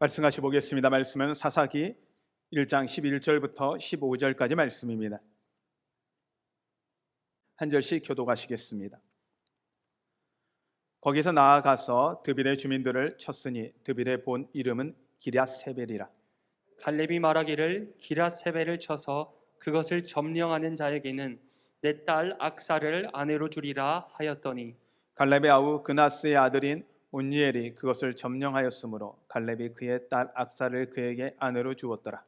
말씀 같이 보겠습니다. 말씀은 사사기 1장 11절부터 15절까지 말씀입니다. 한 절씩 교독하시겠습니다. 거기서 나아가서 드빌의 주민들을 쳤으니 드빌의 본 이름은 기럇세벨이라. 갈렙이 말하기를 기럇세벨을 쳐서 그것을 점령하는 자에게는 내 딸 악사를 아내로 주리라 하였더니 갈렙의 아우 그나스의 아들인 온니엘이 그것을 점령하였으므로 갈렙이 그의 딸 악사를 그에게 아내로 주었더라.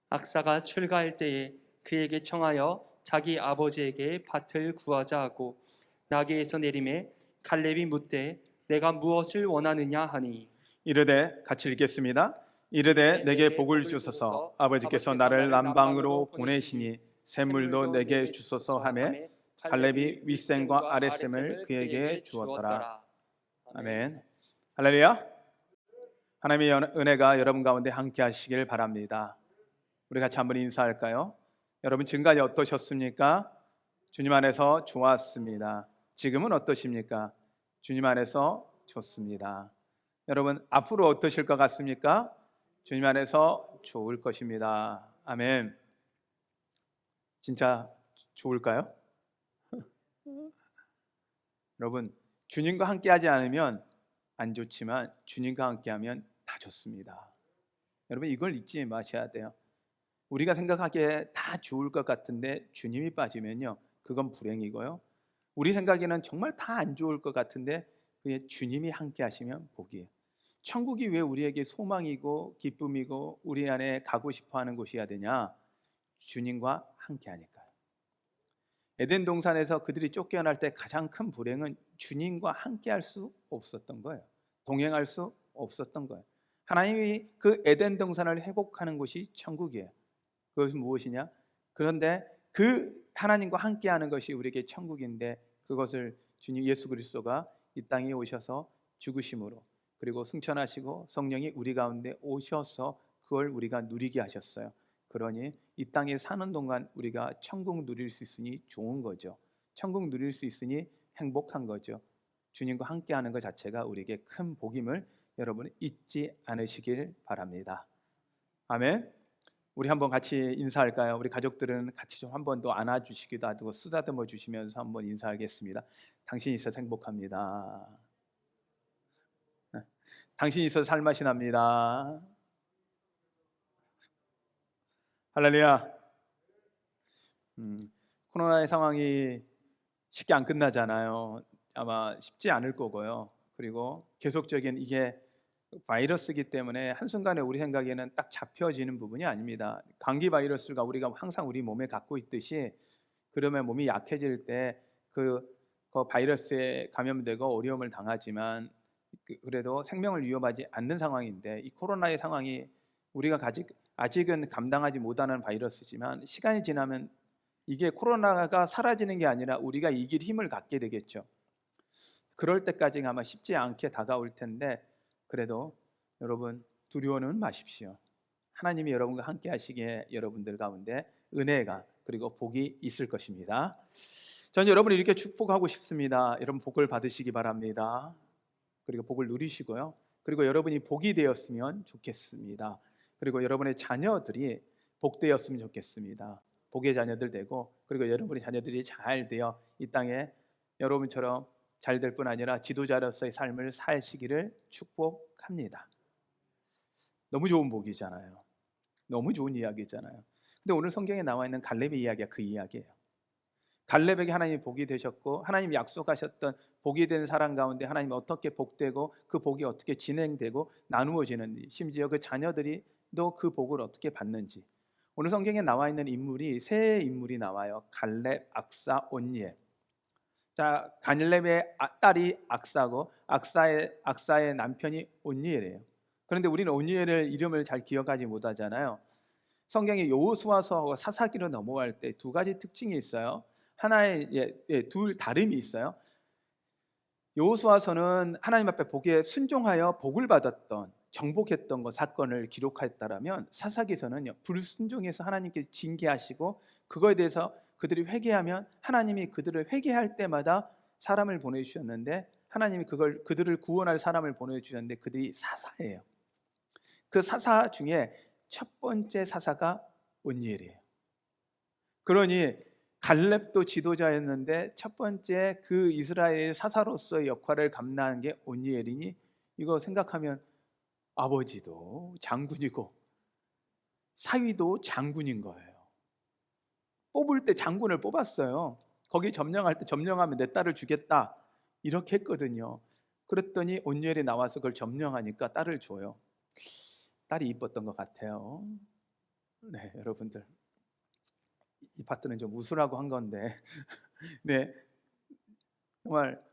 악사가 출가할 때에 그에게 청하여 자기 아버지에게 밭을 구하자 하고 나귀에서 내림에 갈렙이 묻되 내가 무엇을 원하느냐 하니 이르되 같이 읽겠습니다. 이르되 내게 복을 주소서 아버지께서 나를 남방으로 보내시니 샘물도 내게 주소서 하매 갈렙이 윗샘과 아랫샘을 그에게 주었더라. 아멘. 할렐루야. 하나님의 은혜가 여러분 가운데 함께 하시길 바랍니다. 우리 같이 한번 인사할까요? 여러분 지금까지 어떠셨습니까? 주님 안에서 좋았습니다. 지금은 어떠십니까? 주님 안에서 좋습니다. 여러분 앞으로 어떠실 것 같습니까? 주님 안에서 좋을 것입니다. 아멘. 진짜 좋을까요? 여러분 주님과 함께 하지 않으면 안 좋지만 주님과 함께 하면 다 좋습니다. 여러분 이걸 잊지 마셔야 돼요. 우리가 생각하기에 다 좋을 것 같은데 주님이 빠지면요 그건 불행이고요, 우리 생각에는 정말 다 안 좋을 것 같은데 그게 주님이 함께 하시면 복이에요. 천국이 왜 우리에게 소망이고 기쁨이고 우리 안에 가고 싶어하는 곳이어야 되냐? 주님과 함께 하니까요. 에덴 동산에서 그들이 쫓겨날 때 가장 큰 불행은 주님과 함께 할 수 없었던 거예요. 동행할 수 없었던 거예요. 하나님이 그 에덴 동산을 회복하는 곳이 천국이에요. 그것은 무엇이냐? 그런데 그 하나님과 함께 하는 것이 우리에게 천국인데 그것을 주님 예수 그리스도가 이 땅에 오셔서 죽으심으로 그리고 승천하시고 성령이 우리 가운데 오셔서 그걸 우리가 누리게 하셨어요. 그러니 이 땅에 사는 동안 우리가 천국 누릴 수 있으니 좋은 거죠. 천국 누릴 수 있으니 행복한 거죠. 주님과 함께하는 것 자체가 우리에게 큰 복임을 여러분 잊지 않으시길 바랍니다. 아멘. 우리 한번 같이 인사할까요? 우리 가족들은 같이 좀 한번 더 안아주시기도 하고 쓰다듬어 주시면서 한번 인사하겠습니다. 당신이 있어서 행복합니다. 당신이 있어서 살맛이 납니다. 할렐루야. 코로나의 상황이 쉽게 안 끝나잖아요. 아마 쉽지 않을 거고요. 그리고 계속적인 이게 바이러스이기 때문에 한순간에 우리 생각에는 딱 잡혀지는 부분이 아닙니다. 감기 바이러스가 우리가 항상 우리 몸에 갖고 있듯이 그러면 몸이 약해질 때 그 바이러스에 감염되고 어려움을 당하지만 그래도 생명을 위협하지 않는 상황인데 이 코로나의 상황이 우리가 아직은 감당하지 못하는 바이러스지만 시간이 지나면 이게 코로나가 사라지는 게 아니라 우리가 이길 힘을 갖게 되겠죠. 그럴 때까지는 아마 쉽지 않게 다가올 텐데 그래도 여러분 두려워는 마십시오. 하나님이 여러분과 함께 하시기에 여러분들 가운데 은혜가 그리고 복이 있을 것입니다. 저는 여러분을 이렇게 축복하고 싶습니다. 여러분 복을 받으시기 바랍니다. 그리고 복을 누리시고요. 그리고 여러분이 복이 되었으면 좋겠습니다. 그리고 여러분의 자녀들이 복되었으면 좋겠습니다. 복의 자녀들 되고 그리고 여러분의 자녀들이 잘 되어 이 땅에 여러분처럼 잘 될 뿐 아니라 지도자로서의 삶을 사시기를 축복합니다. 너무 좋은 복이잖아요. 너무 좋은 이야기잖아요. 근데 오늘 성경에 나와 있는 갈렙의 이야기가 그 이야기예요. 갈렙에게 하나님이 복이 되셨고 하나님이 약속하셨던 복이 된 사람 가운데 하나님이 어떻게 복되고 그 복이 어떻게 진행되고 나누어지는지, 심지어 그 자녀들이 또 그 복을 어떻게 받는지, 오늘 성경에 나와 있는 인물이 세 인물이 나와요. 갈렙, 악사, 온니엘. 자, 갈렙의 딸이 악사고 악사의 남편이 온니엘이에요. 그런데 우리는 온니엘의 이름을 잘 기억하지 못하잖아요. 성경의 여호수아서와 사사기로 넘어갈 때 두 가지 특징이 있어요. 하나의 둘 다름이 있어요. 여호수아서는 하나님 앞에 복에 순종하여 복을 받았던 정복했던 것 사건을 기록했다라면 사사기서는요 불순종해서 하나님께 징계하시고 그거에 대해서 그들이 회개하면 하나님이 그들을 회개할 때마다 사람을 보내주셨는데 하나님이 그들을 구원할 사람을 보내주셨는데 그들이 사사예요. 그 사사 중에 첫 번째 사사가 온니엘이에요. 그러니 갈렙도 지도자였는데 첫 번째 그 이스라엘 사사로서의 역할을 감당한 게 온니엘이니, 이거 생각하면 아버지도 장군이고 사위도 장군인 거예요. 뽑을 때 장군을 뽑았어요. 거기 점령할 때 점령하면 내 딸을 주겠다 이렇게 했거든요. 그랬더니 온니엘이 나와서 그걸 점령하니까 딸을 줘요. 딸이 이뻤던 것 같아요. 네, 여러분들, 이 파트는 좀 웃으라고 한 건데 네, 정말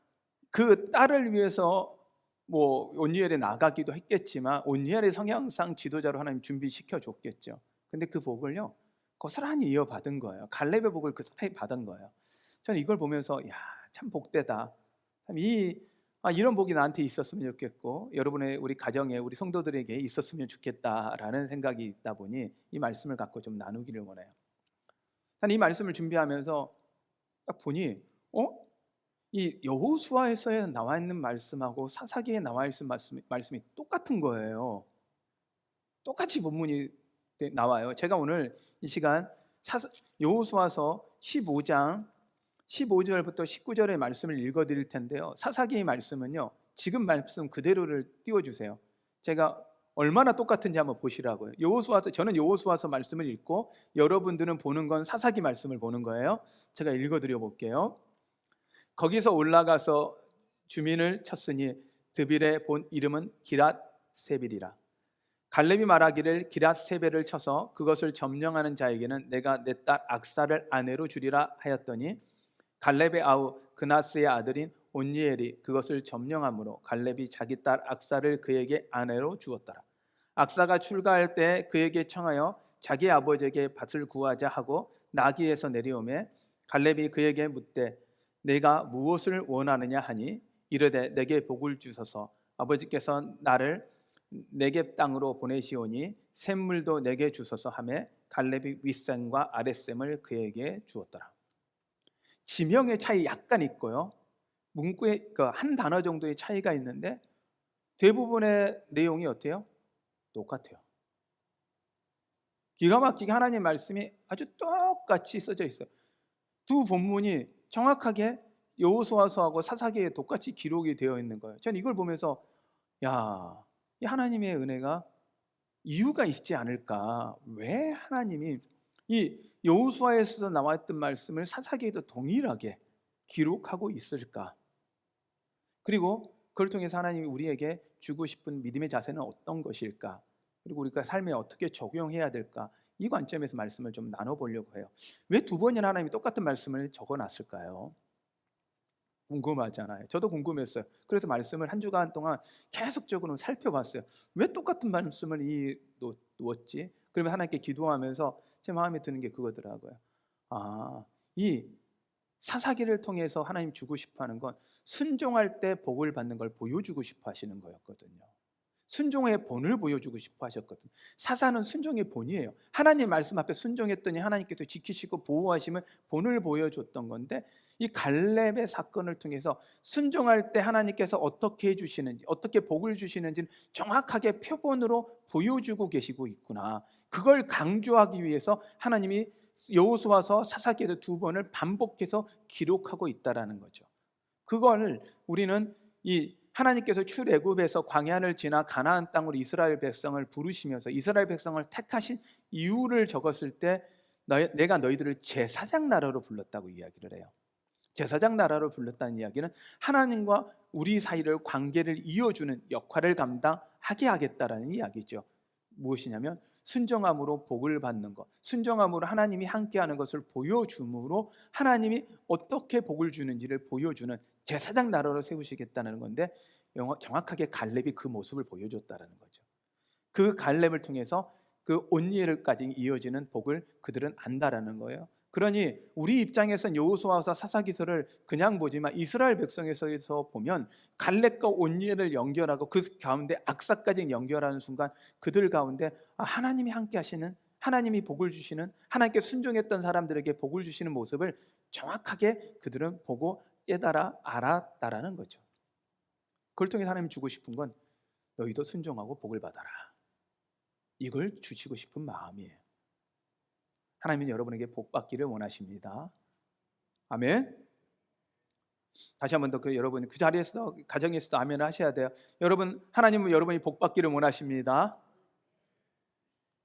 그 딸을 위해서 뭐 온니엘에 나가기도 했겠지만 온니엘의 성향상 지도자로 하나님 준비시켜 줬겠죠. 근데 그 복을요 고스란히 이어받은 거예요. 갈렙의 복을 고스란히 받은 거예요. 저는 이걸 보면서 야, 참 복되다. 참 이런 복이 나한테 있었으면 좋겠고 여러분의 우리 가정에 우리 성도들에게 있었으면 좋겠다라는 생각이 있다 보니 이 말씀을 갖고 좀 나누기를 원해요. 이 말씀을 준비하면서 딱 보니 이 여호수아에서 나와 있는 말씀하고 사사기에 나와 있는 말씀이 똑같은 거예요. 똑같이 본문이 나와요. 제가 오늘 이 시간 여호수아서 15장 15절부터 19절의 말씀을 읽어드릴 텐데요. 사사기의 말씀은요 지금 말씀 그대로를 띄워주세요. 제가 얼마나 똑같은지 한번 보시라고요. 저는 여호수아서 말씀을 읽고 여러분들은 보는 건 사사기 말씀을 보는 거예요. 제가 읽어드려 볼게요. 거기서 올라가서 주민을 쳤으니 드빌의 본 이름은 기랏세빌이라. 갈렙이 말하기를 기랏세벨을 쳐서 그것을 점령하는 자에게는 내가 내 딸 악사를 아내로 주리라 하였더니 갈렙의 아우 그나스의 아들인 온니엘이 그것을 점령함으로 갈렙이 자기 딸 악사를 그에게 아내로 주었더라. 악사가 출가할 때 그에게 청하여 자기 아버지에게 밭을 구하자 하고 나귀에서 내려오매 갈렙이 그에게 묻되 내가 무엇을 원하느냐 하니 이르되 내게 복을 주소서. 아버지께서 나를 네겝 땅으로 보내시오니 샘물도 내게 주소서 하매 갈렙이 윗샘과 아랫샘을 그에게 주었더라. 지명의 차이 약간 있고요. 문구의 한 단어 정도의 차이가 있는데 대부분의 내용이 어때요? 똑같아요. 기가 막히게 하나님 말씀이 아주 똑같이 써져 있어요. 두 본문이 정확하게 여호수아서하고 사사기에 똑같이 기록이 되어 있는 거예요. 저는 이걸 보면서 야, 이 하나님의 은혜가 이유가 있지 않을까? 왜 하나님이 이 여호수아에서 나왔던 말씀을 사사기에도 동일하게 기록하고 있을까? 그리고 그걸 통해서 하나님이 우리에게 주고 싶은 믿음의 자세는 어떤 것일까? 그리고 우리가 삶에 어떻게 적용해야 될까? 이 관점에서 말씀을 좀 나눠보려고 해요. 왜 두 번이나 하나님이 똑같은 말씀을 적어놨을까요? 궁금하잖아요. 저도 궁금했어요. 그래서 말씀을 한 주간 동안 계속적으로 살펴봤어요. 왜 똑같은 말씀을 놓았지? 그러면 하나님께 기도하면서 제 마음에 드는 게 그거더라고요. 이 사사기를 통해서 하나님 주고 싶어하는 건 순종할 때 복을 받는 걸 보여주고 싶어 하시는 거였거든요. 순종의 본을 보여주고 싶어 하셨거든요. 사사는 순종의 본이에요. 하나님 말씀 앞에 순종했더니 하나님께서 지키시고 보호하시면 본을 보여줬던 건데 이 갈렙의 사건을 통해서 순종할 때 하나님께서 어떻게 해주시는지 어떻게 복을 주시는지는 정확하게 표본으로 보여주고 계시고 있구나. 그걸 강조하기 위해서 하나님이 여호수아서 사사기에서 두 번을 반복해서 기록하고 있다라는 거죠. 그걸 우리는 이 하나님께서 출애굽에서 광야를 지나 가나안 땅으로 이스라엘 백성을 부르시면서 이스라엘 백성을 택하신 이유를 적었을 때 내가 너희들을 제사장 나라로 불렀다고 이야기를 해요. 제사장 나라로 불렀다는 이야기는 하나님과 우리 사이를 관계를 이어주는 역할을 감당하게 하겠다라는 이야기죠. 무엇이냐면 순종함으로 복을 받는 것, 순종함으로 하나님이 함께하는 것을 보여줌으로 하나님이 어떻게 복을 주는지를 보여주는 제사장 나라로 세우시겠다는 건데 정확하게 갈렙이 그 모습을 보여줬다는 거죠. 그 갈렙을 통해서 그 온니엘까지 이어지는 복을 그들은 안다라는 거예요. 그러니 우리 입장에선 여호수아서 사사기서를 그냥 보지만 이스라엘 백성에서 보면 갈렙과 온니엘을 연결하고 그 가운데 악사까지 연결하는 순간 그들 가운데 하나님이 함께 하시는, 하나님이 복을 주시는, 하나님께 순종했던 사람들에게 복을 주시는 모습을 정확하게 그들은 보고 깨달아 알았다라는 거죠. 그걸 통해 하나님이 주고 싶은 건 너희도 순종하고 복을 받아라. 이걸 주시고 싶은 마음이에요. 하나님은 여러분에게 복 받기를 원하십니다. 아멘. 다시 한 번 더 여러분 그 자리에서 가정에서도 아멘 하셔야 돼요. 여러분, 하나님은 여러분이 복 받기를 원하십니다.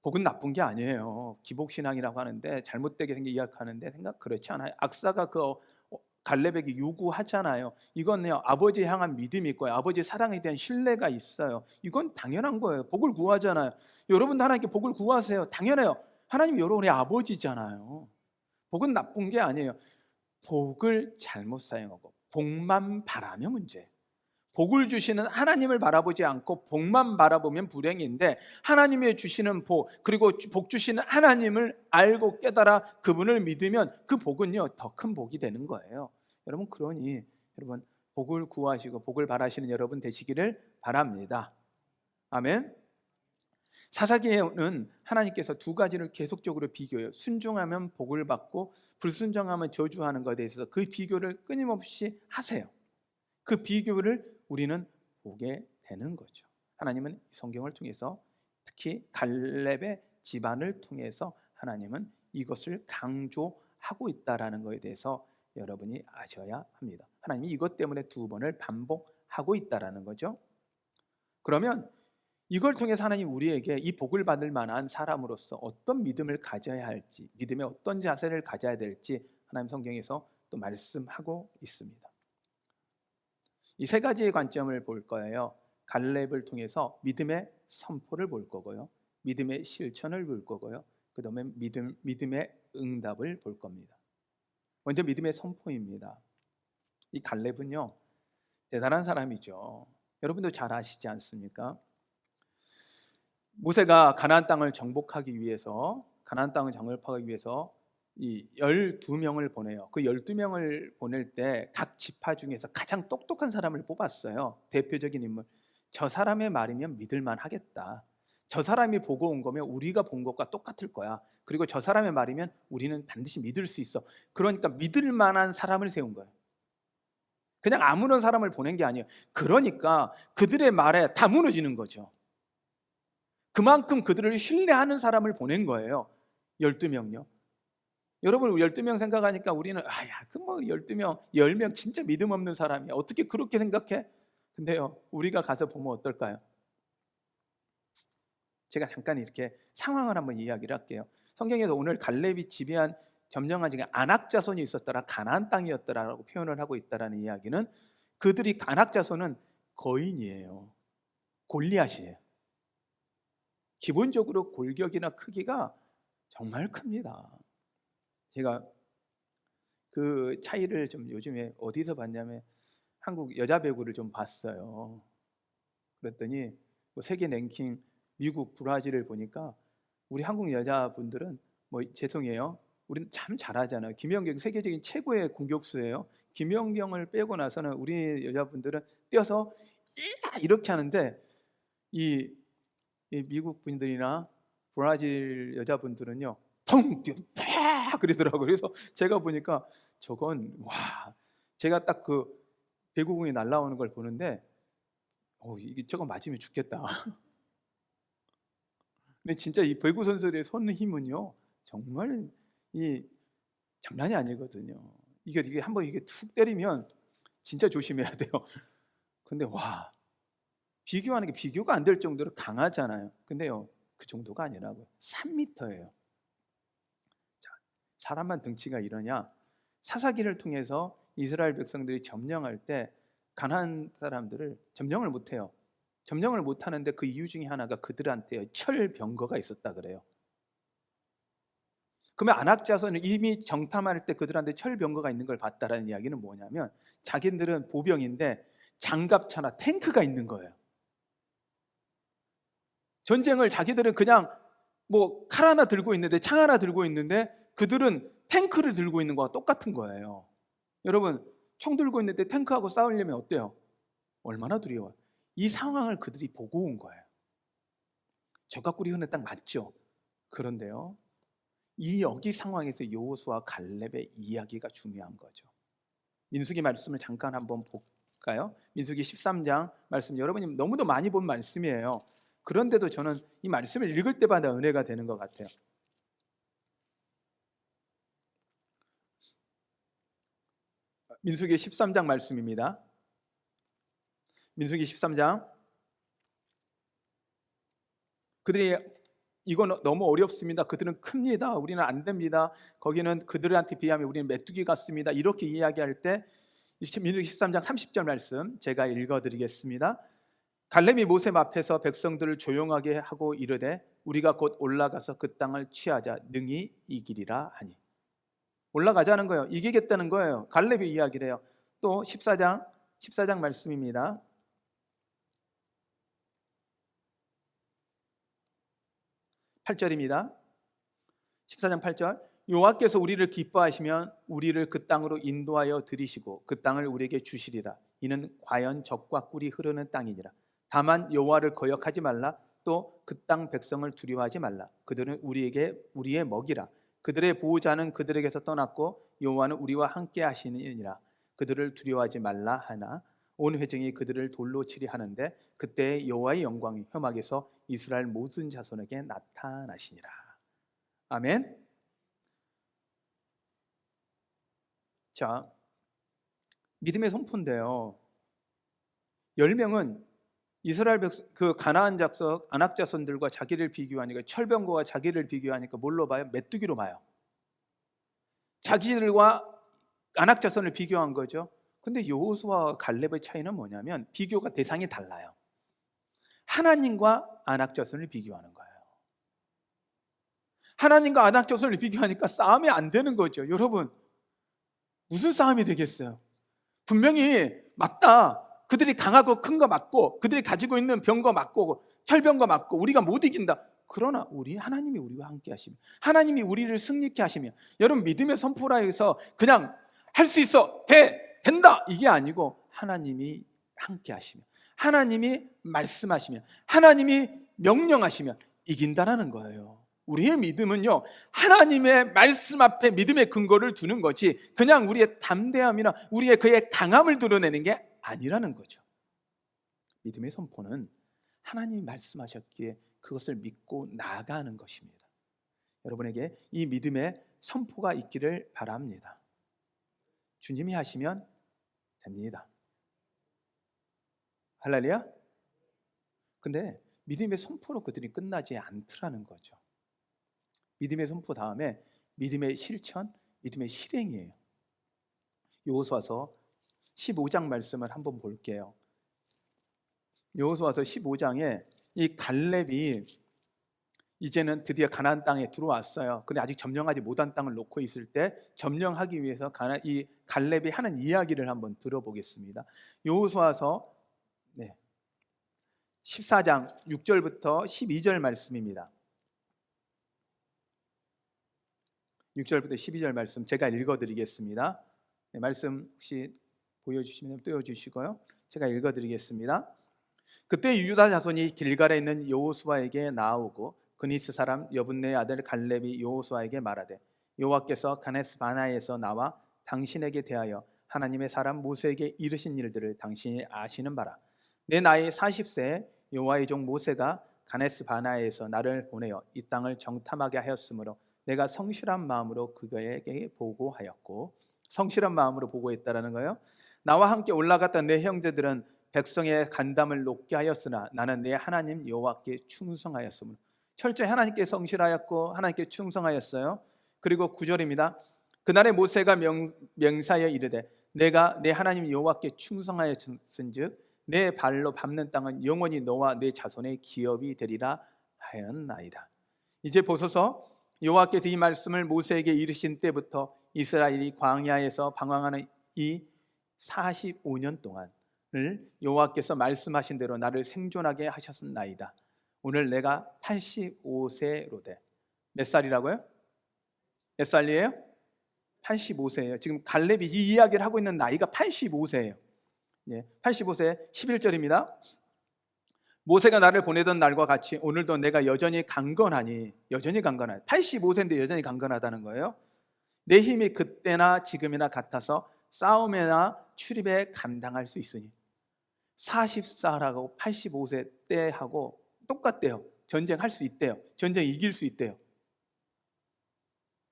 복은 나쁜 게 아니에요. 기복신앙이라고 하는데 잘못되게 이야기하는데 생각 그렇지 않아요. 악사가 갈렙에게 요구하잖아요. 이건요, 아버지에 향한 믿음이 있고요, 아버지의 사랑에 대한 신뢰가 있어요. 이건 당연한 거예요. 복을 구하잖아요. 여러분도 하나님께 복을 구하세요. 당연해요. 하나님 여러분의 아버지잖아요. 복은 나쁜 게 아니에요. 복을 잘못 사용하고 복만 바라면 문제. 복을 주시는 하나님을 바라보지 않고 복만 바라보면 불행인데, 하나님이 주시는 복, 그리고 복 주시는 하나님을 알고 깨달아 그분을 믿으면 그 복은요, 더 큰 복이 되는 거예요. 여러분, 그러니 여러분 복을 구하시고 복을 바라시는 여러분 되시기를 바랍니다. 아멘. 사사기에는 하나님께서 두 가지를 계속적으로 비교해요. 순종하면 복을 받고 불순종하면 저주하는 것에 대해서 그 비교를 끊임없이 하세요. 그 비교를 우리는 보게 되는 거죠. 하나님은 성경을 통해서, 특히 갈렙의 집안을 통해서 하나님은 이것을 강조하고 있다라는 것에 대해서 여러분이 아셔야 합니다. 하나님이 이것 때문에 두 번을 반복하고 있다라는 거죠. 그러면 이걸 통해서 하나님 우리에게 이 복을 받을 만한 사람으로서 어떤 믿음을 가져야 할지, 믿음의 어떤 자세를 가져야 될지 하나님 성경에서 또 말씀하고 있습니다. 이 세 가지의 관점을 볼 거예요. 갈렙을 통해서 믿음의 선포를 볼 거고요, 믿음의 실천을 볼 거고요, 그 다음에 믿음의 응답을 볼 겁니다. 먼저 믿음의 선포입니다. 이 갈렙은요, 대단한 사람이죠. 여러분도 잘 아시지 않습니까? 모세가 가나안 땅을 정복하기 위해서, 가나안 땅을 정복하기 위해서 이 12명을 보내요. 그 12명을 보낼 때 각 지파 중에서 가장 똑똑한 사람을 뽑았어요. 대표적인 인물. 저 사람의 말이면 믿을만 하겠다. 저 사람이 보고 온 거면 우리가 본 것과 똑같을 거야. 그리고 저 사람의 말이면 우리는 반드시 믿을 수 있어. 그러니까 믿을 만한 사람을 세운 거예요. 그냥 아무런 사람을 보낸 게 아니에요. 그러니까 그들의 말에 다 무너지는 거죠. 그만큼 그들을 신뢰하는 사람을 보낸 거예요. 12명요. 여러분, 12명 생각하니까 우리는 그 12명, 10명 진짜 믿음 없는 사람이야. 어떻게 그렇게 생각해? 근데요, 우리가 가서 보면 어떨까요? 제가 잠깐 이렇게 상황을 한번 이야기를 할게요. 성경에서 오늘 갈렙이 지배한 점령한 중에 아낙 자손이 있었더라, 가나안 땅이었더라라고 표현을 하고 있다라는 이야기는, 그들이 아낙 자손은 거인이에요. 골리앗이에요. 기본적으로 골격이나 크기가 정말 큽니다. 제가 그 차이를 좀 요즘에 어디서 봤냐면 한국 여자 배구를 좀 봤어요. 그랬더니 세계 랭킹 미국, 브라질을 보니까 우리 한국 여자분들은 죄송해요, 우리는 참 잘하잖아요. 김연경 세계적인 최고의 공격수예요. 김연경을 빼고 나서는 우리 여자분들은 뛰어서 이렇게 하는데 이 미국 분들이나 브라질 여자분들은요 텅 뛰어 팍 그러더라고요. 그래서 제가 보니까 저건 제가 딱 그 배구공이 날아오는 걸 보는데 이게 저거 맞으면 죽겠다. 근데 진짜 이 배구 선수들의 손 힘은요 정말 장난이 아니거든요. 이게 한번 툭 때리면 진짜 조심해야 돼요. 근데 비교하는 게 비교가 안 될 정도로 강하잖아요. 근데요, 그 정도가 아니라고요. 3m예요. 사람만 등치가 이러냐? 사사기를 통해서 이스라엘 백성들이 점령할 때 가나안 사람들을 점령을 못해요. 점령을 못하는데 그 이유 중에 하나가 그들한테 철병거가 있었다 그래요. 그러면 아낙 자손은 이미 정탐할 때 그들한테 철병거가 있는 걸 봤다라는 이야기는 뭐냐면, 자기들은 보병인데 장갑차나 탱크가 있는 거예요. 전쟁을 자기들은 그냥 칼 하나 들고 있는데, 창 하나 들고 있는데 그들은 탱크를 들고 있는 거와 똑같은 거예요. 여러분, 총 들고 있는데 탱크하고 싸우려면 어때요? 얼마나 두려워요. 이 상황을 그들이 보고 온 거예요. 적각구리 흐는 땅 맞죠? 그런데요, 여기 상황에서 여호수아 갈렙의 이야기가 중요한 거죠. 민수기 말씀을 잠깐 한번 볼까요? 민수기 13장 말씀, 여러분이 너무도 많이 본 말씀이에요. 그런데도 저는 이 말씀을 읽을 때마다 은혜가 되는 것 같아요. 민수기 13장 말씀입니다. 민수기 13장. 그들이 이건 너무 어렵습니다. 그들은 큽니다. 우리는 안 됩니다. 거기는 그들한테 비하면 우리는 메뚜기 같습니다. 이렇게 이야기할 때 민수기 13장 30절 말씀 제가 읽어드리겠습니다. 갈렙이 모세 앞에서 백성들을 조용하게 하고 이르되 우리가 곧 올라가서 그 땅을 취하자 능히 이기리라 하니. 올라가자는 거예요. 이기겠다는 거예요. 갈렙이 이야기를 해요. 또 14장 말씀입니다. 8절입니다. 14장 8절. 여호와께서 우리를 기뻐하시면 우리를 그 땅으로 인도하여 들이시고 그 땅을 우리에게 주시리라. 이는 과연 젖과 꿀이 흐르는 땅이니라. 다만 여호와를 거역하지 말라. 또 그 땅 백성을 두려워하지 말라. 그들은 우리의 먹이라. 그들의 보호자는 그들에게서 떠났고 여호와는 우리와 함께 하시느니라. 그들을 두려워하지 말라 하나 온 회중이 그들을 돌로 치리 하는데 그때 여호와의 영광이 혐악에서 이스라엘 모든 자손에게 나타나시니라. 아멘. 자, 믿음의 선포인데요. 10명은 이스라엘 그 가나안 작석 아낙 자손들과 자기를 비교하니까 철병거와 자기를 비교하니까 뭘로 봐요? 메뚜기로 봐요. 자기들과 아낙 자손을 비교한 거죠. 근데 여호수아와 갈렙의 차이는 뭐냐면 비교가 대상이 달라요. 하나님과 아낙 자손을 비교하는 거예요. 하나님과 아낙 자손을 비교하니까 싸움이 안 되는 거죠. 여러분, 무슨 싸움이 되겠어요? 분명히 맞다. 그들이 강하고 큰 거 맞고 그들이 가지고 있는 병거 맞고 철병거 맞고 우리가 못 이긴다. 그러나 하나님이 우리와 함께 하시며 하나님이 우리를 승리케 하시며 여러분 믿음의 선포라 해서 그냥 할 수 있어 된다 이게 아니고 하나님이 함께 하시며 하나님이 말씀하시며 하나님이 명령하시며 이긴다라는 거예요. 우리의 믿음은요 하나님의 말씀 앞에 믿음의 근거를 두는 거지 그냥 우리의 담대함이나 우리의 그의 강함을 드러내는 게 아니라는 거죠. 믿음의 선포는 하나님이 말씀하셨기에 그것을 믿고 나아가는 것입니다. 여러분에게 이 믿음의 선포가 있기를 바랍니다. 주님이 하시면 됩니다. 할렐루야. 근데 믿음의 선포로 그들이 끝나지 않더라는 거죠. 믿음의 선포 다음에 믿음의 실천, 믿음의 실행이에요. 여호수아서 15장 말씀을 한번 볼게요. 여호수아서 15장에 이 갈렙이 이제는 드디어 가나안 땅에 들어왔어요. 근데 아직 점령하지 못한 땅을 놓고 있을 때 점령하기 위해서 이 갈렙이 하는 이야기를 한번 들어보겠습니다. 여호수아서 14장 6절부터 12절 말씀입니다. 6절부터 12절 말씀 제가 읽어드리겠습니다. 말씀 혹시 보여주시면 띄워주시고요. 제가 읽어드리겠습니다. 그때 유다 자손이 길갈에 있는 여호수아에게 나오고 그니스 사람 여분네의 아들 갈렙이 여호수아에게 말하되 여호와께서 가데스 바네아에서 나와 당신에게 대하여 하나님의 사람 모세에게 이르신 일들을 당신이 아시는 바라. 내 나이 40세에 여호와의 종 모세가 가데스 바네아에서 나를 보내어 이 땅을 정탐하게 하였으므로 내가 성실한 마음으로 그에게 보고하였고 성실한 마음으로 보고했다라는 거예요. 나와 함께 올라갔던 내 형제들은 백성의 간담을 높게 하였으나 나는 내 하나님 여호와께 충성하였으므로 철저히 하나님께 성실하였고 하나님께 충성하였어요. 그리고 9절입니다. 그날에 모세가 명사에 이르되 내가 내 하나님 여호와께 충성하였은즉 내 발로 밟는 땅은 영원히 너와 내 자손의 기업이 되리라 하였나이다. 이제 보소서 여호와께서 이 말씀을 모세에게 이르신 때부터 이스라엘이 광야에서 방황하는 이 45년 동안을 여호와께서 말씀하신 대로 나를 생존하게 하셨나이다. 오늘 내가 85세로되 몇 살이라고요? 몇 살이에요? 85세예요. 지금 갈렙이 이 이야기를 하고 있는 나이가 85세예요. 85세 11절입니다. 모세가 나를 보내던 날과 같이 오늘도 내가 여전히 강건하니 85세인데 여전히 강건하다는 거예요. 내 힘이 그때나 지금이나 같아서 싸움에나 출입에 감당할 수 있으니 40살하고 85세 때하고 똑같대요. 전쟁할 수 있대요. 전쟁 이길 수 있대요.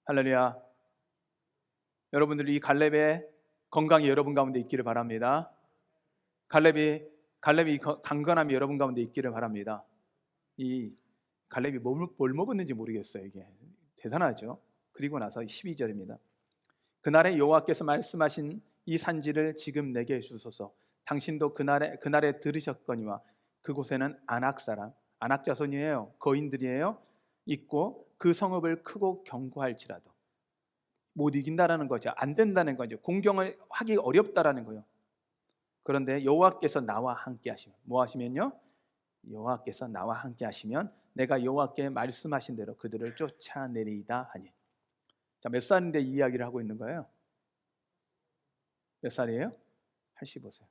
할렐루야. 여러분들이 이 갈렙의 건강이 여러분 가운데 있기를 바랍니다. 갈렙이 강건함이 여러분 가운데 있기를 바랍니다. 이 갈렙이 뭘 먹었는지 모르겠어요. 이게 대단하죠. 그리고 나서 12절입니다. 그날에 여호와께서 말씀하신 이 산지를 지금 내게 주소서. 당신도 그날에 들으셨거니와 그곳에는 아낙 사람, 아낙 자손이에요. 거인들이에요. 있고 그 성읍을 크고 견고할지라도 못 이긴다라는 거죠. 안 된다는 거죠. 공경을 하기 어렵다라는 거예요. 그런데 여호와께서 나와 함께 하시면, 뭐 하시면요? 여호와께서 나와 함께 하시면 내가 여호와께 말씀하신 대로 그들을 쫓아내리이다 하니. 자, 몇 살인데 이 이야기를 하고 있는 거예요? 몇 살이에요? 85세.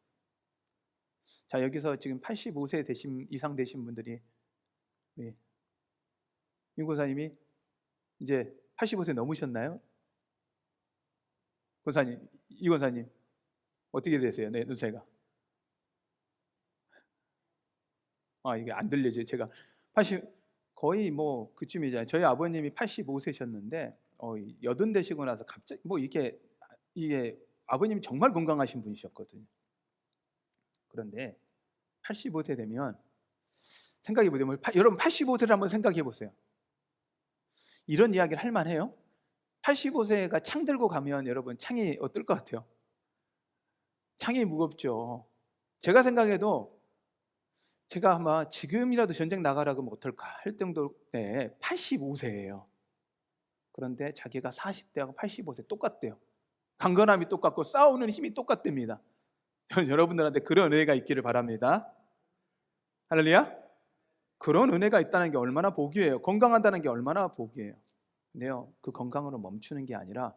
자, 여기서 지금 85세 이상 되신 분들이, 윤 권사님이 이제 85세 넘으셨나요? 권사님, 이 권사님 어떻게 되세요? 네, 연세가. 이게 안 들려져요. 제가 80 거의 뭐 그쯤이잖아요. 저희 아버님이 85세셨는데 80 되시고 나서 갑자기 뭐 이게 아버님이 정말 건강하신 분이셨거든요. 그런데 85세 되면 생각해 보세요. 여러분 85세를 한번 생각해 보세요. 이런 이야기를 할 만해요? 85세가 창 들고 가면 여러분 창이 어떨 것 같아요? 창이 무겁죠. 제가 생각해도 제가 아마 지금이라도 전쟁 나가라고 하면 어떨까 할 정도에 85세예요. 그런데 자기가 40대하고 85세 똑같대요. 강건함이 똑같고 싸우는 힘이 똑같답니다. 여러분들한테 그런 은혜가 있기를 바랍니다. 할렐루야. 그런 은혜가 있다는 게 얼마나 복이에요. 건강하다는 게 얼마나 복이에요. 근데요, 그 건강으로 멈추는 게 아니라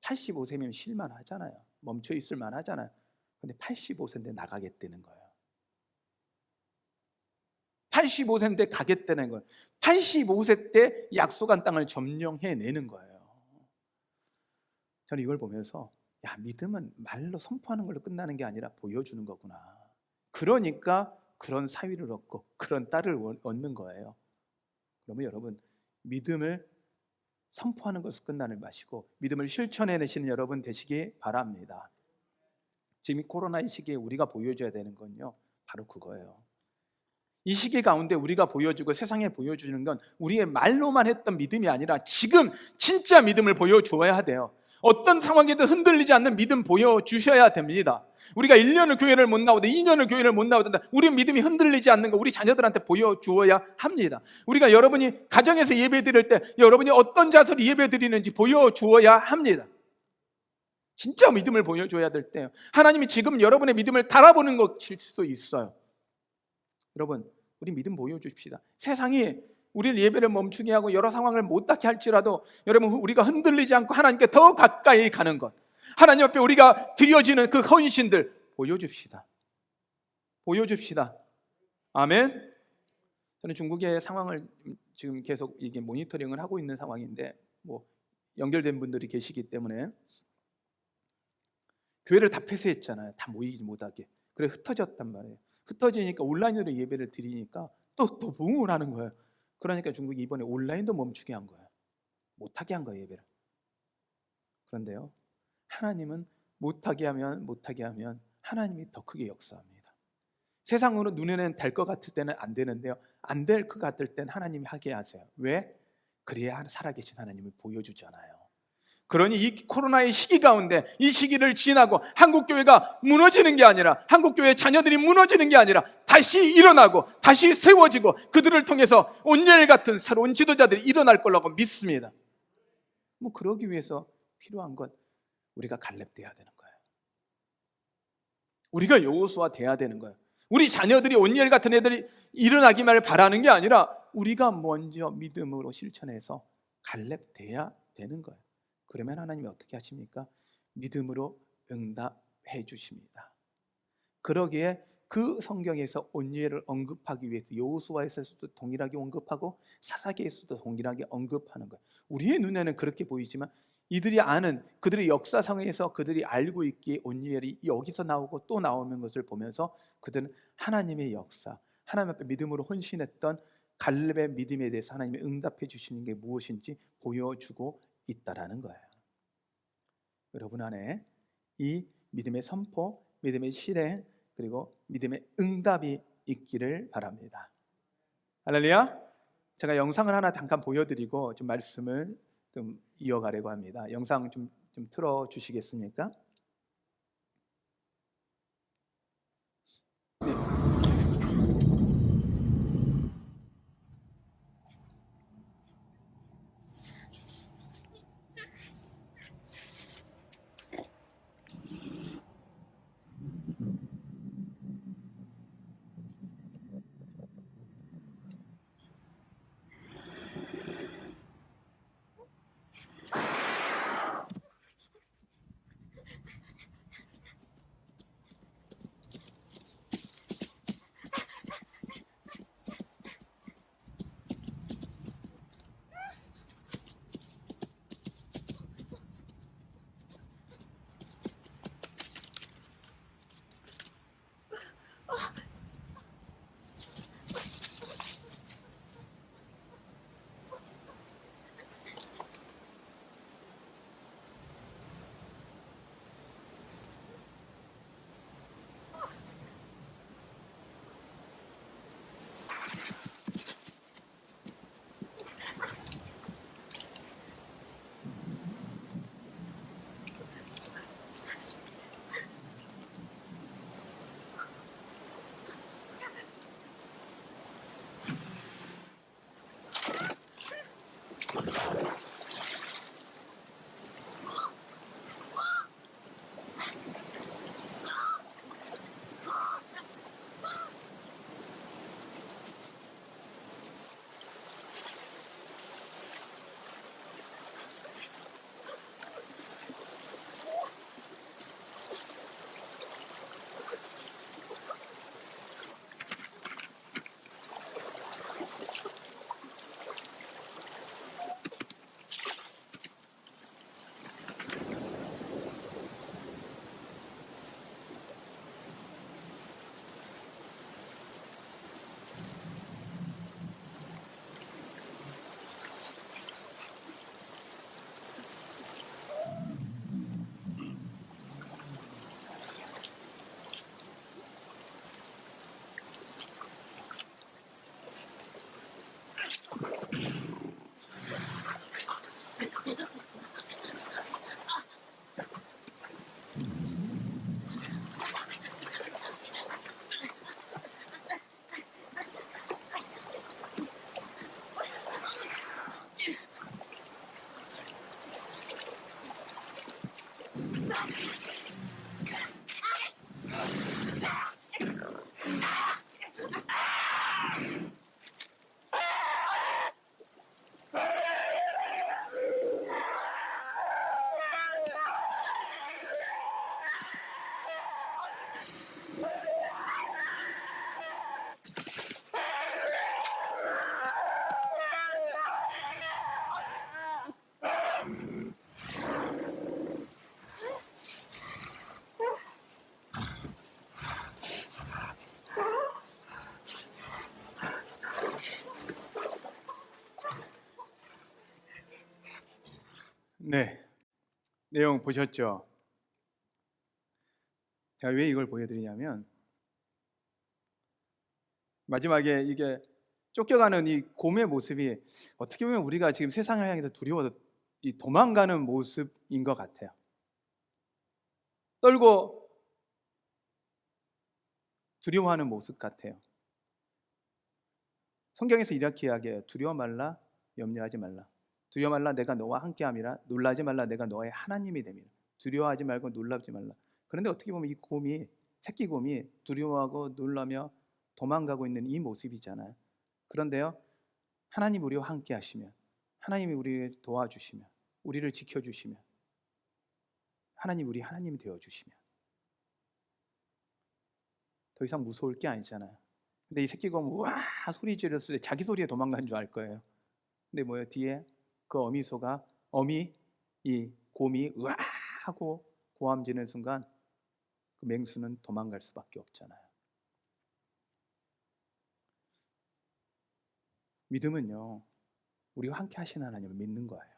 85세면 쉴만하잖아요. 멈춰 있을 만하잖아요. 근데 85세인데 나가겠다는 거예요. 85세인데 가겠다는 거예요. 85세 때 약속한 땅을 점령해내는 거예요. 저는 이걸 보면서 믿음은 말로 선포하는 걸로 끝나는 게 아니라 보여주는 거구나. 그러니까 그런 사위를 얻고 그런 딸을 얻는 거예요. 그러면 여러분, 믿음을 선포하는 것을 끝나는 마시고 믿음을 실천해내시는 여러분 되시기 바랍니다. 지금 이 코로나의 시기에 우리가 보여줘야 되는 건요, 바로 그거예요. 이 시기 가운데 우리가 보여주고 세상에 보여주는 건 우리의 말로만 했던 믿음이 아니라 지금 진짜 믿음을 보여주어야 돼요. 어떤 상황에도 흔들리지 않는 믿음 보여주셔야 됩니다. 우리가 1년을 교회를 못 나오든 2년을 교회를 못 나오든 우리 믿음이 흔들리지 않는 거 우리 자녀들한테 보여주어야 합니다. 우리가 여러분이 가정에서 예배 드릴 때 여러분이 어떤 자세로 예배 드리는지 보여주어야 합니다. 진짜 믿음을 보여줘야 될 때요. 하나님이 지금 여러분의 믿음을 달아보는 것일 수 있어요. 여러분, 우리 믿음 보여주십시다. 세상이 우리를 예배를 멈추게 하고 여러 상황을 못닿게 할지라도 여러분, 우리가 흔들리지 않고 하나님께 더 가까이 가는 것, 하나님 앞에 우리가 드려지는 그 헌신들 보여줍시다. 보여줍시다. 아멘. 저는 중국의 상황을 지금 계속 이게 모니터링을 하고 있는 상황인데 뭐 연결된 분들이 계시기 때문에 교회를 다 폐쇄했잖아요. 다 모이지 못하게. 그래 흩어졌단 말이에요. 흩어지니까 온라인으로 예배를 드리니까 또 부흥을 하는 거예요. 그러니까 중국이 이번에 온라인도 멈추게 한 거예요. 못하게 한 거예요, 예배를. 그런데요, 하나님은 못하게 하면 하나님이 더 크게 역사합니다. 세상으로 눈에는 될 것 같을 때는 안 되는데요, 안 될 것 같을 때는 하나님이 하게 하세요. 왜? 그래야 살아계신 하나님을 보여주잖아요. 그러니 이 코로나의 시기 가운데 이 시기를 지나고 한국교회가 무너지는 게 아니라, 한국교회의 자녀들이 무너지는 게 아니라 다시 일어나고 다시 세워지고 그들을 통해서 온열 같은 새로운 지도자들이 일어날 거라고 믿습니다. 뭐 그러기 위해서 필요한 건 우리가 갈렙 돼야 되는 거예요. 우리가 여호수아 돼야 되는 거예요. 우리 자녀들이 온열 같은 애들이 일어나기만을 바라는 게 아니라 우리가 먼저 믿음으로 실천해서 갈렙 돼야 되는 거예요. 그러면 하나님이 어떻게 하십니까? 믿음으로 응답해 주십니다. 그러기에 그 성경에서 온유를 언급하기 위해서 여호수아에서도 동일하게 언급하고 사사기에서도 동일하게 언급하는 거예요. 우리의 눈에는 그렇게 보이지만 이들이 아는 그들의 역사상에서 그들이 알고 있기에 온유엘이 여기서 나오고 또 나오는 것을 보면서 그들은 하나님의 역사, 하나님 앞에 믿음으로 헌신했던 갈렙의 믿음에 대해서 하나님이 응답해 주시는 게 무엇인지 보여주고 있다라는 거예요. 여러분 안에 이 믿음의 선포, 믿음의 실행, 그리고 믿음의 응답이 있기를 바랍니다. 할렐루야. 제가 영상을 하나 잠깐 보여드리고 좀 말씀을 좀 이어가려고 합니다. 영상 좀 틀어 주시겠습니까? 네. 네, 내용 보셨죠? 제가 왜 이걸 보여드리냐면 마지막에 이게 쫓겨가는 이 곰의 모습이 어떻게 보면 우리가 지금 세상을 향해서 두려워서 이 도망가는 모습인 것 같아요. 떨고 두려워하는 모습 같아요. 성경에서 이렇게 이야기해요. 두려워 말라, 염려하지 말라. 두려워 말라, 내가 너와 함께함이라. 놀라지 말라, 내가 너의 하나님이 됨이라. 두려워하지 말고 놀라지 말라. 그런데 어떻게 보면 이 곰이, 새끼 곰이 두려워하고 놀라며 도망가고 있는 이 모습이잖아요. 그런데요, 하나님 우리와 함께 하시면, 하나님이 우리를 도와주시면, 우리를 지켜주시면, 하나님 우리 하나님이 되어주시면 더 이상 무서울 게 아니잖아요. 근데 이 새끼 곰은 와 소리 지르었을 때 자기 소리에 도망가는 줄 알 거예요. 근데 뭐예요? 뒤에 그 어미 이 곰이 으아 하고 고함 지르는 순간 그 맹수는 도망갈 수밖에 없잖아요. 믿음은요, 우리와 함께 하신 하나님을 믿는 거예요.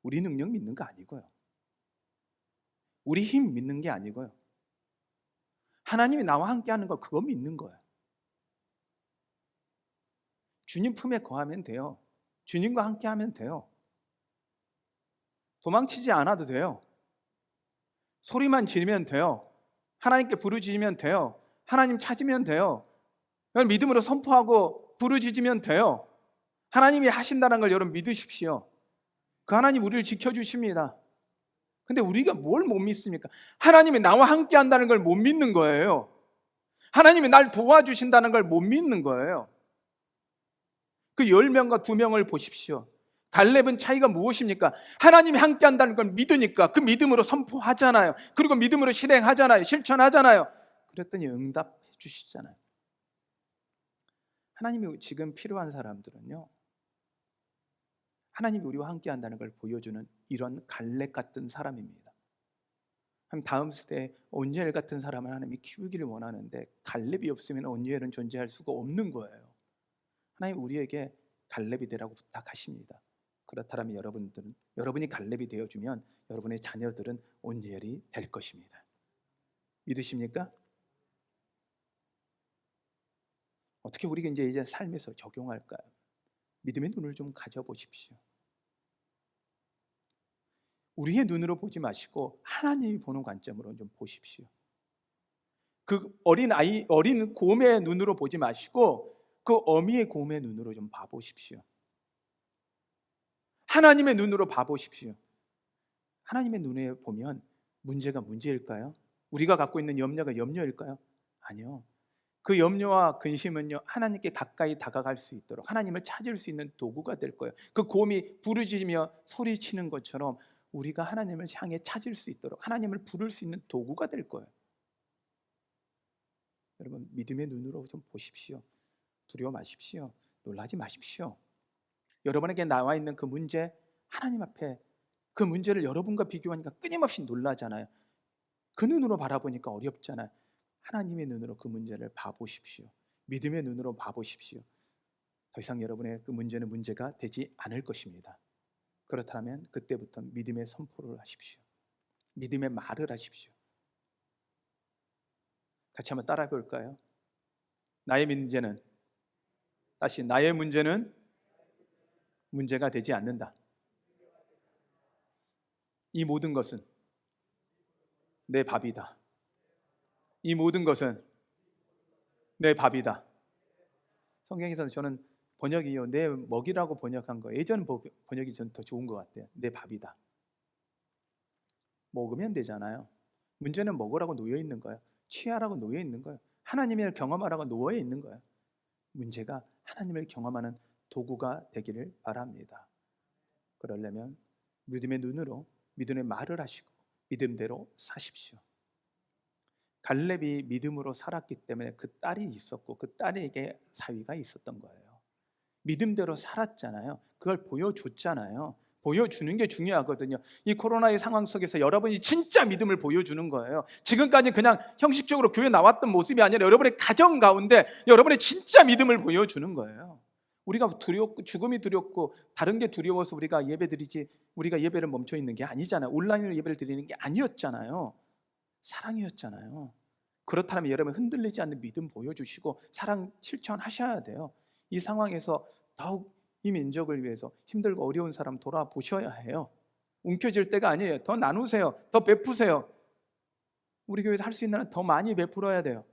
우리 능력 믿는 거 아니고요. 우리 힘 믿는 게 아니고요. 하나님이 나와 함께 하는 거, 그거 믿는 거예요. 주님 품에 거하면 돼요. 주님과 함께 하면 돼요. 도망치지 않아도 돼요. 소리만 지르면 돼요. 하나님께 부르짖으면 돼요. 하나님 찾으면 돼요. 그걸 믿음으로 선포하고 부르짖으면 돼요. 하나님이 하신다는 걸 여러분 믿으십시오. 그 하나님 우리를 지켜주십니다. 근데 우리가 뭘 못 믿습니까? 하나님이 나와 함께 한다는 걸 못 믿는 거예요. 하나님이 날 도와주신다는 걸 못 믿는 거예요. 그 10명과 2명을 보십시오. 갈렙은 차이가 무엇입니까? 하나님이 함께 한다는 걸 믿으니까 그 믿음으로 선포하잖아요. 그리고 믿음으로 실행하잖아요. 실천하잖아요. 그랬더니 응답해 주시잖아요. 하나님이 지금 필요한 사람들은요, 하나님이 우리와 함께 한다는 걸 보여주는 이런 갈렙 같은 사람입니다. 다음 세대에 온니엘 같은 사람을 하나님이 키우기를 원하는데 갈렙이 없으면 온니엘은 존재할 수가 없는 거예요. 하나님 우리에게 갈렙이 되라고 부탁하십니다. 그렇다면 여러분이 갈렙이 되어주면 여러분의 자녀들은 온니엘이 될 것입니다. 믿으십니까? 어떻게 우리가 이제 삶에서 적용할까요? 믿음의 눈을 좀 가져보십시오. 우리의 눈으로 보지 마시고 하나님이 보는 관점으로 좀 보십시오. 그 어린 곰의 눈으로 보지 마시고 그 어미의 곰의 눈으로 좀 봐보십시오. 하나님의 눈으로 봐보십시오. 하나님의 눈에 보면 문제가 문제일까요? 우리가 갖고 있는 염려가 염려일까요? 아니요. 그 염려와 근심은요, 하나님께 가까이 다가갈 수 있도록 하나님을 찾을 수 있는 도구가 될 거예요. 그 곰이 부르짖으며 소리치는 것처럼 우리가 하나님을 향해 찾을 수 있도록 하나님을 부를 수 있는 도구가 될 거예요. 여러분 믿음의 눈으로 좀 보십시오. 두려워 마십시오. 놀라지 마십시오. 여러분에게 나와 있는 그 문제, 하나님 앞에 그 문제를 여러분과 비교하니까 끊임없이 놀라잖아요. 그 눈으로 바라보니까 어렵잖아요. 하나님의 눈으로 그 문제를 봐보십시오. 믿음의 눈으로 봐보십시오. 더 이상 여러분의 그 문제는 문제가 되지 않을 것입니다. 그렇다면 그때부터 믿음의 선포를 하십시오. 믿음의 말을 하십시오. 같이 한번 따라해 볼까요? 나의 문제는 문제가 되지 않는다. 이 모든 것은 내 밥이다. 이 모든 것은 내 밥이다. 성경에서는 저는 번역이요, 내 먹이라고 번역한 거, 예전 번역이 전 더 좋은 것 같아요. 내 밥이다. 먹으면 되잖아요. 문제는 먹으라고 놓여 있는 거예요. 취하라고 놓여 있는 거예요. 하나님을 경험하라고 놓여 있는 거예요. 문제가 하나님을 경험하는 도구가 되기를 바랍니다. 그러려면 믿음의 눈으로 믿음의 말을 하시고 믿음대로 사십시오. 갈렙이 믿음으로 살았기 때문에 그 딸이 있었고 그 딸에게 사위가 있었던 거예요. 믿음대로 살았잖아요. 그걸 보여줬잖아요. 보여주는 게 중요하거든요. 이 코로나의 상황 속에서 여러분이 진짜 믿음을 보여주는 거예요. 지금까지 그냥 형식적으로 교회 나왔던 모습이 아니라 여러분의 가정 가운데 여러분의 진짜 믿음을 보여주는 거예요. 우리가 두렵고 죽음이 두렵고 다른 게 두려워서 우리가 예배드리지, 우리가 예배를 멈춰 있는 게 아니잖아요. 온라인으로 예배를 드리는 게 아니었잖아요. 사랑이었잖아요. 그렇다면 여러분 흔들리지 않는 믿음 보여주시고 사랑 실천하셔야 돼요. 이 상황에서 더욱 이 민족을 위해서 힘들고 어려운 사람 돌아보셔야 해요. 움켜질 때가 아니에요. 더 나누세요. 더 베푸세요. 우리 교회에서 할 수 있는 한 더 많이 베풀어야 돼요.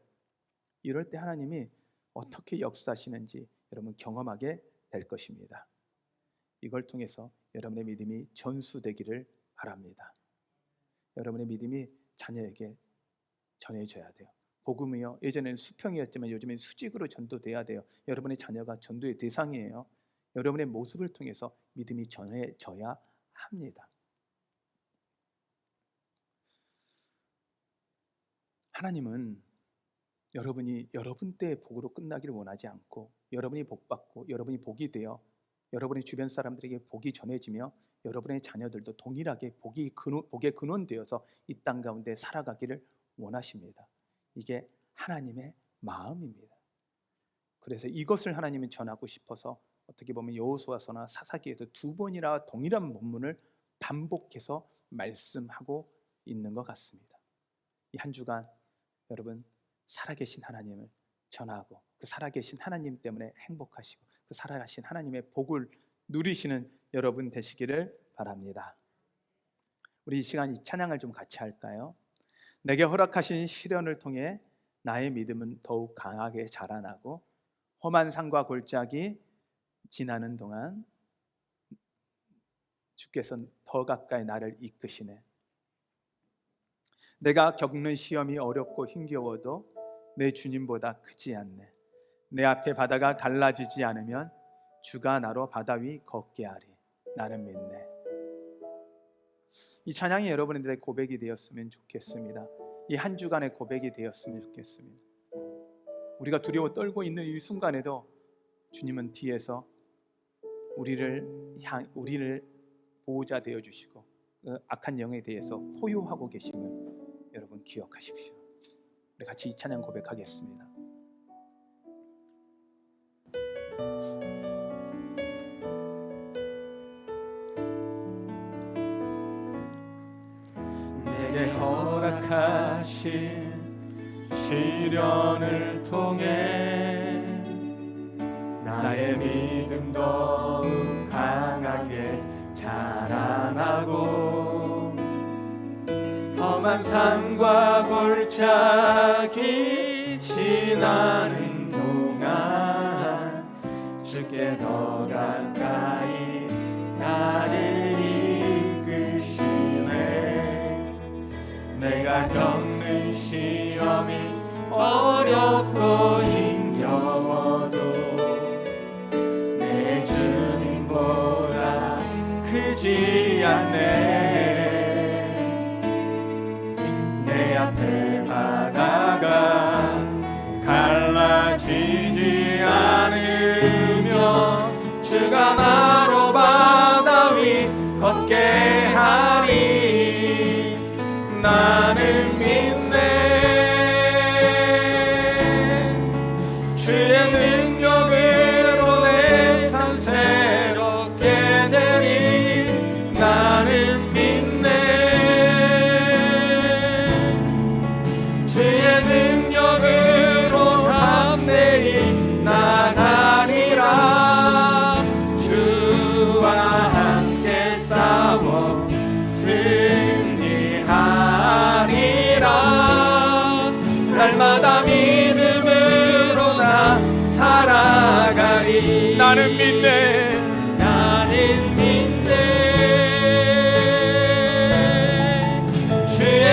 이럴 때 하나님이 어떻게 역사하시는지 여러분 경험하게 될 것입니다. 이걸 통해서 여러분의 믿음이 전수되기를 바랍니다. 여러분의 믿음이 자녀에게 전해져야 돼요. 복음이요, 예전에는 수평이었지만 요즘엔 수직으로 전도돼야 돼요. 여러분의 자녀가 전도의 대상이에요. 여러분의 모습을 통해서 믿음이 전해져야 합니다. 하나님은 여러분이 여러분 때의 복으로 끝나기를 원하지 않고 여러분이 복받고 여러분이 복이 되어 여러분의 주변 사람들에게 복이 전해지며 여러분의 자녀들도 동일하게 복의 근원되어서 이 땅 가운데 살아가기를 원하십니다. 이게 하나님의 마음입니다. 그래서 이것을 하나님은 전하고 싶어서 어떻게 보면 여호수아서나 사사기에도 두 번이나 동일한 본문을 반복해서 말씀하고 있는 것 같습니다. 이 한 주간 여러분 살아계신 하나님을 전하고 그 살아계신 하나님 때문에 행복하시고 그 살아계신 하나님의 복을 누리시는 여러분 되시기를 바랍니다. 우리 이 시간 이 찬양을 좀 같이 할까요? 내게 허락하신 시련을 통해 나의 믿음은 더욱 강하게 자라나고 험한 산과 골짜기 지나는 동안 주께서 더 가까이 나를 이끄시네. 내가 겪는 시험이 어렵고 힘겨워도 내 주님보다 크지 않네. 내 앞에 바다가 갈라지지 않으면 주가 나로 바다 위 걷게 하리. 나는 믿네. 이 찬양이 여러분들의 고백이 되었으면 좋겠습니다. 이 한 주간의 고백이 되었으면 좋겠습니다. 우리가 두려워 떨고 있는 이 순간에도 주님은 뒤에서 우리를 보호자 되어 주시고 그 악한 영에 대해서 포효하고 계심을 여러분 기억하십시오. 우리 같이 이 찬양 고백하겠습니다. 내게 허락하신 시련을 통해 나의 믿음 더욱 강하게 자라나고 험한 산과 골짜기 지나는 동안 주께 더 가까이 나를 이끄시네. 내가 겪는 시험이 어렵고 힘겨워도 내 주님보다 크지 않네. 내 앞에 바다가 갈라지지 않으면 주가 나로 바다 위 걷게 하리. 나는 믿네. 주의 능력으로 내 삶 새롭게 되리. 나는 믿네. 주의 능력으로 담대히 나가리라. 주와 함께 싸워 승리하리라. 날마다 믿음으로 나 살아가리. 나는 믿네. 나는 믿네. 주의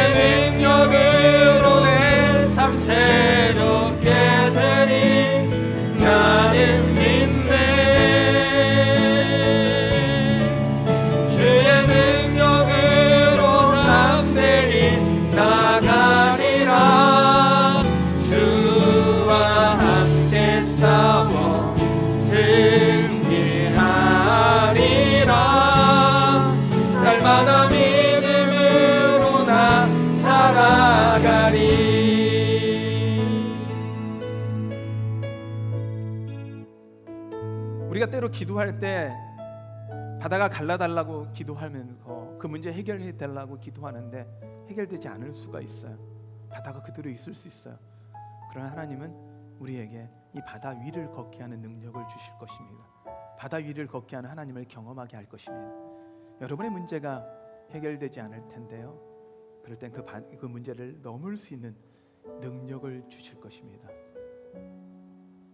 능력으로 내 삶 새롭게 되리. 나는 믿네. 주의 능력으로 담대히 나가리라. 주와 함께 싸워 승리하리라. 날마다 믿음으로 나 살아가리. 우리가 때로 기도할 때 바다가 갈라달라고 기도하면서 그 문제 해결해 달라고 기도하는데 해결되지 않을 수가 있어요. 바다가 그대로 있을 수 있어요. 그러나 하나님은 우리에게 이 바다 위를 걷게 하는 능력을 주실 것입니다. 바다 위를 걷게 하는 하나님을 경험하게 할 것입니다. 여러분의 문제가 해결되지 않을 텐데요, 그럴 땐 그 문제를 넘을 수 있는 능력을 주실 것입니다.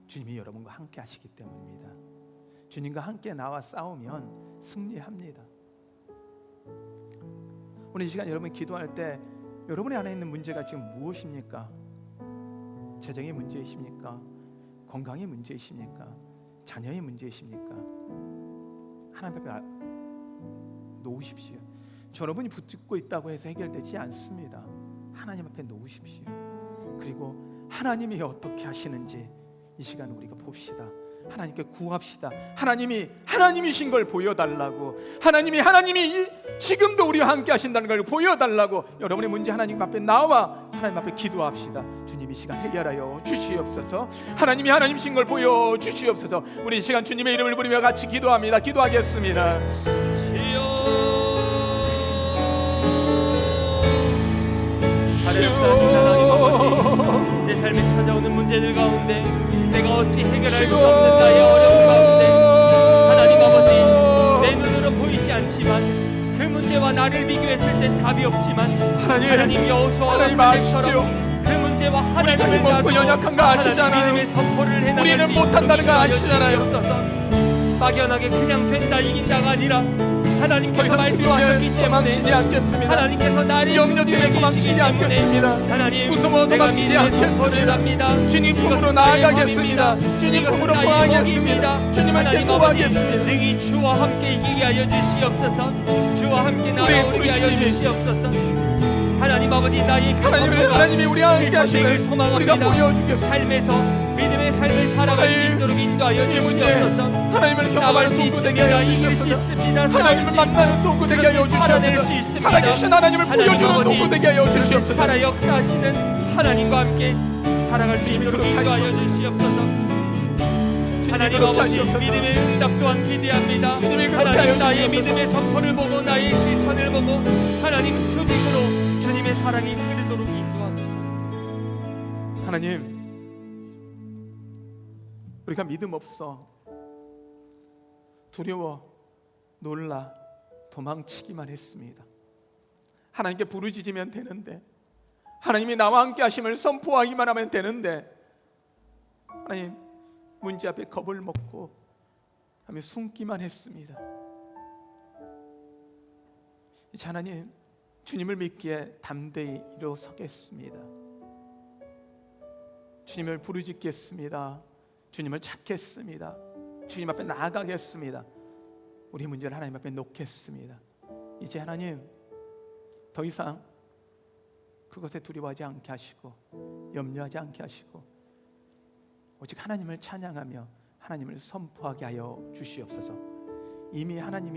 주님이 여러분과 함께 하시기 때문입니다. 주님과 함께 나와 싸우면 승리합니다. 오늘 이 시간 여러분 기도할 때 여러분의 안에 있는 문제가 지금 무엇입니까? 재정의 문제이십니까? 건강의 문제이십니까? 자녀의 문제이십니까? 하나님 앞에 놓으십시오. 여러분이 붙잡고 있다고 해서 해결되지 않습니다. 하나님 앞에 놓으십시오. 그리고 하나님이 어떻게 하시는지 이 시간 우리가 봅시다. 하나님께 구합시다. 하나님이신 걸 보여달라고. 하나님이 지금도 우리와 함께 하신다는 걸 보여달라고. 여러분의 문제 하나님 앞에 나와 하나님 앞에 기도합시다. 주님 이 시간 해결하여 주시옵소서. 하나님이 하나님이신 걸 보여 주시옵소서. 우리 이 시간 주님의 이름을 부르며 같이 기도합니다. 기도하겠습니다. 역사하신 하나님 아버지, 내 삶에 찾아오는 문제들 가운데 내가 어찌 해결할 수 없는 나의 어려움 가운데 하나님 아버지, 내 눈으로 보이지 않지만 그 문제와 나를 비교했을 땐 답이 없지만 하나님 여호수아와 칼렙처럼 그 문제와 하나님을 먹고 연약한 거 아시잖아요. 믿음의 선포를 해나갈 우리는 수 못한다는 거 있도록 아시잖아요. 인도하여 막연하게 그냥 된다 이긴다가 아니라 하나님께서 말씀하셨기 때문에 하나님께서 나를 염려되게 도망치지 않겠습니다. 하나님 무서워 내가 도망치지 믿음의 선포를 않겠습니다. 합니다. 주님 품으로 나아가겠습니다. 주님 품으로 구하겠습니다. 주님께 구하겠습니다. 능히 주와 함께 이기게 하여 주시옵소서. 주와 함께 나아오게 하여 주시옵소서. 하나님 아버지, 나의 그 하나님이 우리와 함께 하시길 소망합니다. 우리가 보여주겠습니다. 삶에서 믿음의 삶을 살아갈 수 있도록 인도하여 주시옵소서. 하나님을 나갈 수 경험하는 도구 되게 하여 있습니다. 이길 수 주시옵소서. 있습니다. 하나님을 만나는 도구 되게 하여 살아낼 수 주시옵소서. 있습니다. 살아계신 하나님을 보여주는 도구 되게 하여 주시옵소서. 살아 역사하시는 하나님과 함께 살아갈 수 있도록 인도하여 주시옵소서. 하나님 아버지, 믿음의 응답 또한 기대합니다. 하나님, 나의 믿음의 선포를 보고 나의 실천을 보고 하나님 수직으로 주님의 사랑이 흐르도록 인도하소서. 하나님, 우리가 믿음 없어 두려워 놀라 도망치기만 했습니다. 하나님께 부르짖으면 되는데, 하나님이 나와 함께 하심을 선포하기만 하면 되는데, 하나님 문제 앞에 겁을 먹고 하며 숨기만 했습니다. 이제 하나님, 주님을 믿기에 담대히 일어서겠습니다. 주님을 부르짖겠습니다. 주님을 찾겠습니다. 주님 앞에 나아가겠습니다. 우리 문제를 하나님 앞에 놓겠습니다. 이제 하나님, 더 이상 그것에 두려워하지 않게 하시고 염려하지 않게 하시고 오직 하나님을 찬양하며 하나님을 선포하게 하여 주시옵소서. 이미 하나님이